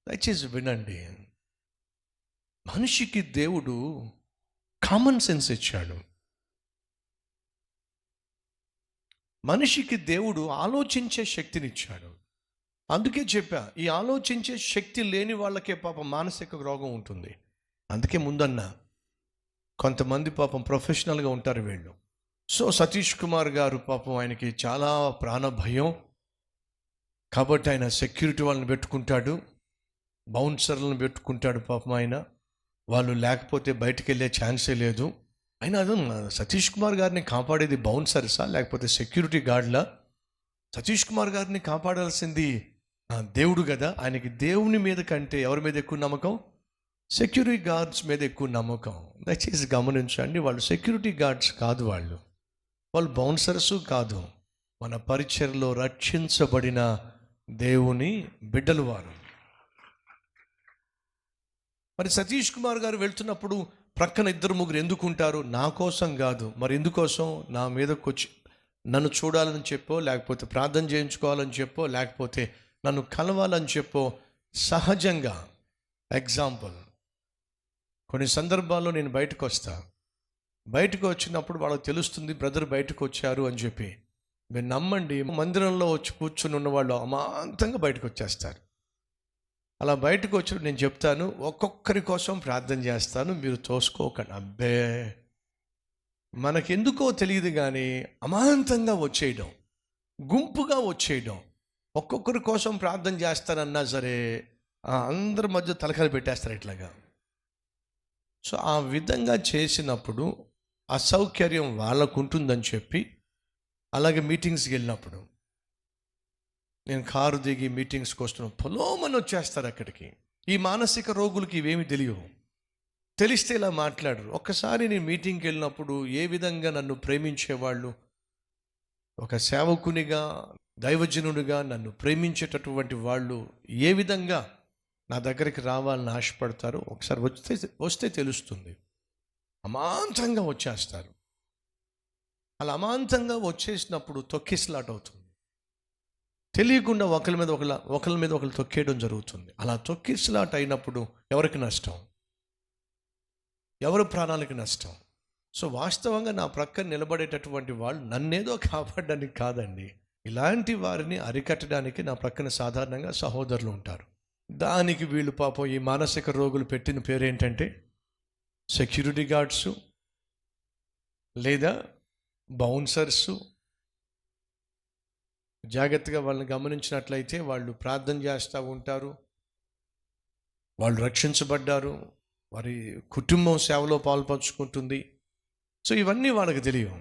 దయచేసి వినండి. మనిషికి దేవుడు కామన్ సెన్స్ ఇచ్చాడు. మనిషికి దేవుడు ఆలోచించే శక్తినిచ్చాడు. అందుకే చెప్పా, ఈ ఆలోచించే శక్తి లేని వాళ్ళకే పాపం మానసిక రోగం ఉంటుంది. అందుకే ముందన్నా, కొంతమంది పాపం ప్రొఫెషనల్గా ఉంటారు వీళ్ళు. సో సతీష్ కుమార్ గారు పాపం ఆయనకి చాలా ప్రాణ భయం కాబట్టి ఆయన సెక్యూరిటీ వాళ్ళని పెట్టుకుంటాడు, బౌన్సర్లను పెట్టుకుంటాడు. పాపం ఆయన వాళ్ళు లేకపోతే బయటికి వెళ్ళే ఛాన్సే లేదు. అయినా అది సతీష్ కుమార్ గారిని కాపాడేది బౌన్సర్సా లేకపోతే సెక్యూరిటీ గార్డ్లా? సతీష్ కుమార్ గారిని కాపాడాల్సింది దేవుడు కదా. ఆయనకి దేవుని మీద కంటే ఎవరి మీద ఎక్కువ నమ్మకం? సెక్యూరిటీ గార్డ్స్ మీద ఎక్కువ నమ్మకం. దయచేసి గమనించండి, వాళ్ళు సెక్యూరిటీ గార్డ్స్ కాదు, వాళ్ళు బౌన్సర్సు కాదు. మన పరిచర్లో రక్షించబడిన దేవుని బిడ్డలు వారు. మరి సతీష్ కుమార్ గారు వెళ్తున్నప్పుడు ప్రక్కన 2-3 ఎందుకుంటారు? నా కోసం కాదు, మరి ఎందుకోసం? నా మీదకి వచ్చి నన్ను చూడాలని చెప్పో, లేకపోతే ప్రార్థన చేయించుకోవాలని చెప్పో, లేకపోతే నన్ను కలవాలని చెప్పో, సహజంగా. ఎగ్జాంపుల్, కొన్ని సందర్భాల్లో నేను బయటకు వచ్చినప్పుడు వాళ్ళకి తెలుస్తుంది బ్రదర్ బయటకు వచ్చారు అని చెప్పి. మీరు నమ్మండి, మందిరంలో వచ్చి కూర్చుని ఉన్నవాళ్ళు అమాంతంగా బయటకు వచ్చేస్తారు. అలా బయటకు వచ్చి నేను చెప్తాను, ఒక్కొక్కరి కోసం ప్రార్థన చేస్తాను, మీరు తోసుకోకండి. అబ్బే, మనకెందుకో తెలియదు కానీ అమాంతంగా వచ్చేయడం, గుంపుగా వచ్చేయడం, ఒక్కొక్కరి కోసం ప్రార్థన చేస్తానన్నా సరే అందరి మధ్య తలకాయలు పెట్టేస్తారు ఇట్లాగా. సో ఆ విధంగా చేసినప్పుడు అసౌకర్యం వాళ్ళకు ఉంటుందని చెప్పి, అలాగే మీటింగ్స్కి వెళ్ళినప్పుడు నేను కారు దిగి మీటింగ్స్కి వస్తున్నాను, పొలోమని వచ్చేస్తారు అక్కడికి. ఈ మానసిక రోగులకి ఇవేమి తెలియవు, తెలిస్తే ఇలా మాట్లాడరు. ఒక్కసారి నేను మీటింగ్కి వెళ్ళినప్పుడు ఏ విధంగా నన్ను ప్రేమించేవాళ్ళు, ఒక సేవకునిగా దైవజనుడిగా నన్ను ప్రేమించేటటువంటి వాళ్ళు ఏ విధంగా నా దగ్గరికి రావాలని ఆశపడతారు, ఒకసారి వస్తే తెలుస్తుంది. అమాంతంగా వచ్చేస్తారు. అలా అమాంతంగా వచ్చేసినప్పుడు తొక్కిసలాట అవుతుంది. తెలియకుండా ఒకరి మీద ఒకరు తొక్కేయడం జరుగుతుంది. అలా తొక్కిసలాట అయినప్పుడు ఎవరికి నష్టం? ఎవరి ప్రాణాలకి నష్టం? సో వాస్తవంగా నా ప్రక్కన నిలబడేటటువంటి వాళ్ళు నన్నేదో కాపాడడానికి కాదండి, ఇలాంటి వారిని అరికట్టడానికి నా ప్రక్కన సాధారణంగా సహోదరులు ఉంటారు. దానికి వీళ్ళు పాపం ఈ మానసిక రోగులు పెట్టిన పేరు ఏంటంటే సెక్యూరిటీ గార్డ్సు లేదా బౌన్సర్సు. జాగ్రత్తగా వాళ్ళని గమనించినట్లయితే వాళ్ళు ప్రార్థన చేస్తూ ఉంటారు, వాళ్ళు రక్షించబడ్డారు, వారి కుటుంబం సేవలో పాల్పంచుకుంటుంది. సో ఇవన్నీ వాళ్ళకి తెలియవు.